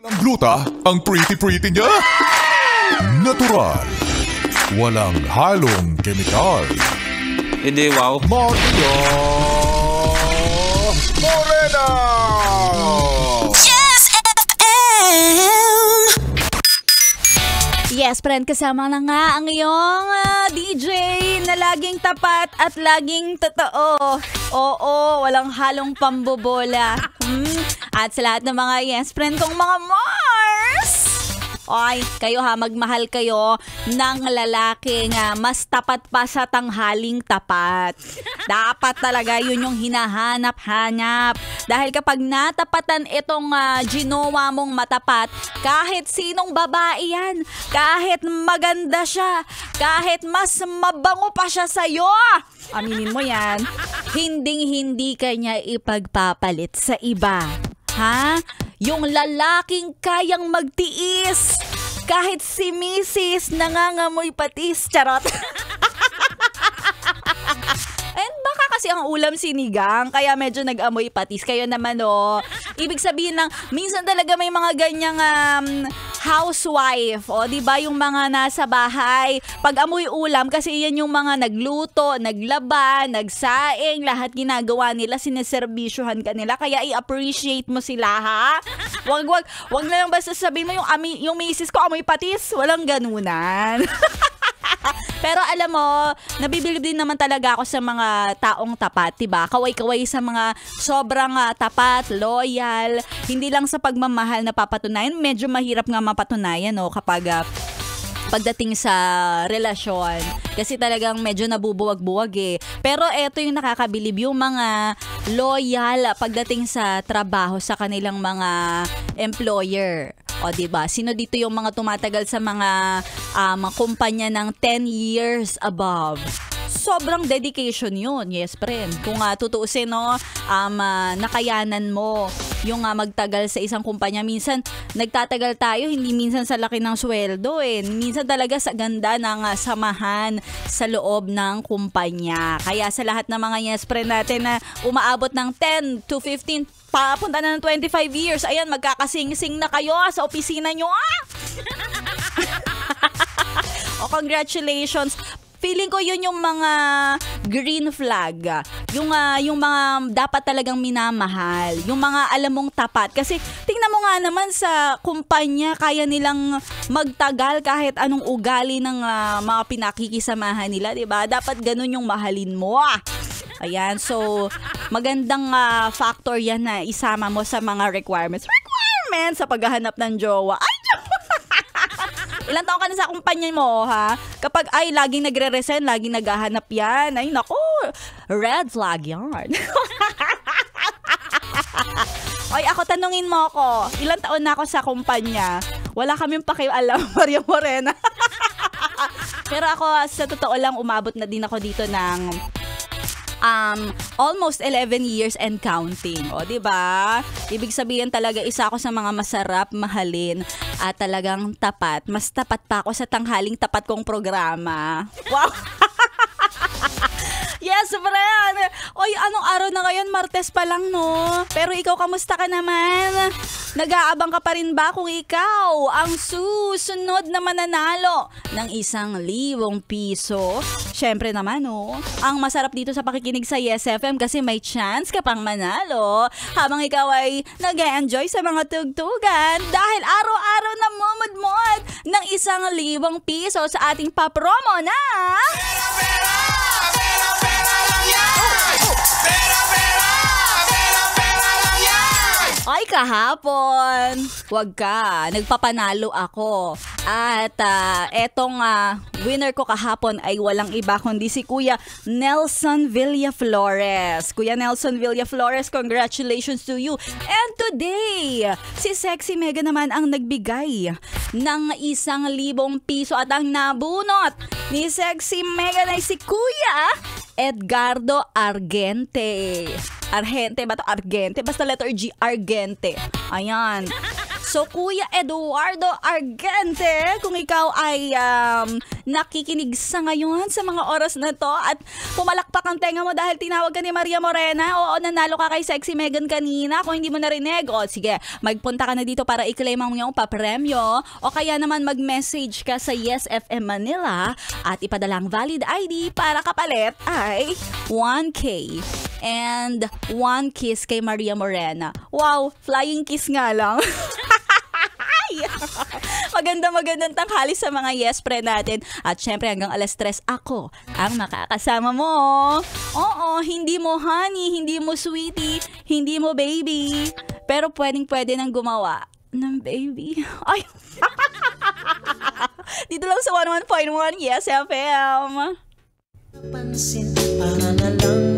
Ang gluta, ang pretty niya. Natural. Walang halong kemikal. Hindi, wow. Maria Morena! Yes, FM! Yes, friend, kasama na nga ang iyong DJ na laging tapat at laging totoo. Oo, walang halong pambobola. At sa lahat ng mga yes, friend kong mga Mars! Oy, kayo ha, magmahal kayo ng lalaking mas tapat pa sa tanghaling tapat. Dapat talaga yun yung hinahanap-hanap. Dahil kapag natapatan itong ginawa mong matapat, kahit sinong babae yan, kahit maganda siya, kahit mas mabango pa siya sa'yo, aminin mo yan, hinding-hindi ka niya ipagpapalit sa iba. Ha? Yung lalaking kayang magtiis kahit si Mrs. nangangamoy patis. Charot. And baka kasi ang ulam sinigang, kaya medyo nag-amoy patis. Kayo naman ibig sabihin ng minsan talaga may mga ganyang housewife. Diba yung mga nasa bahay, pag amoy ulam, kasi yan yung mga nagluto, naglaba, nagsaing, lahat ginagawa nila, sineservisyohan ka nila. Kaya i-appreciate mo sila, ha? Wag na lang basta sabihin mo yung misis ko amoy patis. Walang ganunan. Pero alam mo, nabibilib din naman talaga ako sa mga taong tapat, diba? Kaway-kaway sa mga sobrang tapat, loyal, hindi lang sa pagmamahal na papatunayan. Medyo mahirap nga mapatunayan kapag pagdating sa relasyon. Kasi talagang medyo nabubuwag-buwag . Pero eto yung nakakabilib, yung mga loyal pagdating sa trabaho sa kanilang mga employer. Diba? Sino dito yung mga tumatagal sa mga kumpanya ng 10 years above? Sobrang dedication yun. Yes, friend. Kung tutuusin, nakayanan mo yung magtagal sa isang kumpanya. Minsan, nagtatagal tayo, hindi minsan sa laki ng sweldo . Minsan talaga sa ganda ng samahan sa loob ng kumpanya. Kaya sa lahat ng mga yes, friend natin na umaabot ng 10 to 15, papunta na ng 25 years, ayan, magkakasing-sing na kayo sa opisina nyo. Congratulations. Feeling ko yun yung mga green flag. Yung mga dapat talagang minamahal. Yung mga alam mong tapat. Kasi tingnan mo nga naman sa kumpanya, kaya nilang magtagal kahit anong ugali ng mga pinakikisamahan nila, diba? Dapat ganun yung mahalin mo. Ayan, so magandang factor yan na isama mo sa mga requirements sa paghahanap ng jowa. Ay, ilang taon ka na sa kumpanya mo, ha? Kapag laging nagre-resign, laging naghahanap yan. Ay, naku, red flag yan. Oy, ako, tanungin mo ako, ilang taon na ako sa kumpanya? Wala kaming pakialam, Maria Morena. Pero ako, sa totoo lang, umabot na din ako dito ng almost 11 years and counting. Diba? Ibig sabihin talaga, isa ako sa mga masarap mahalin at talagang tapat. Mas tapat pa ako sa tanghaling tapat kong programa. Wow! Yes, friend! Oy, anong araw na ngayon? Martes pa lang, no? Pero ikaw, kamusta ka naman? Nag-aabang ka pa rin ba kung ikaw ang susunod na mananalo ng 1,000 piso? Syempre naman, ang masarap dito sa pakikinig sa Yes FM kasi may chance ka pang manalo habang ikaw ay nag-e-enjoy sa mga tugtugan dahil araw-araw na mumudmod ng 1,000 piso sa ating papromo na... Ay, kahapon, wag ka, nagpapanalo ako. At etong winner ko kahapon ay walang iba kundi si Kuya Nelson Villaflores. Kuya Nelson Villaflores, congratulations to you. And today, si Sexy Mega naman ang nagbigay ng 1,000 piso at ang nabunot ni Sexy Mega na si Kuya Edgardo Argente. Argente ba to? Argente? Basta letter G, Argente. Ayan. So, Kuya Eduardo Argente, kung ikaw ay nakikinig sa ngayon sa mga oras na to at pumalakpak ang tenga mo dahil tinawag ka ni Maria Morena, oo, nanalo ka kay Sexy Megan kanina. Kung hindi mo narinig, sige, magpunta ka na dito para i-claim ang iyong papremyo o kaya naman mag-message ka sa Yes FM Manila at ipadala ang valid ID para kapalit ay 1K and 1 kiss kay Maria Morena. Wow, flying kiss nga lang. Magandang tanghali sa mga yes pre natin. At syempre hanggang alas 3 ako ang makakasama mo. Oo, hindi mo honey, hindi mo sweetie, hindi mo baby. Pero pwede nang gumawa ng baby. Ay! Dito lang sa 101.1 Yes FM. Pansin para na lang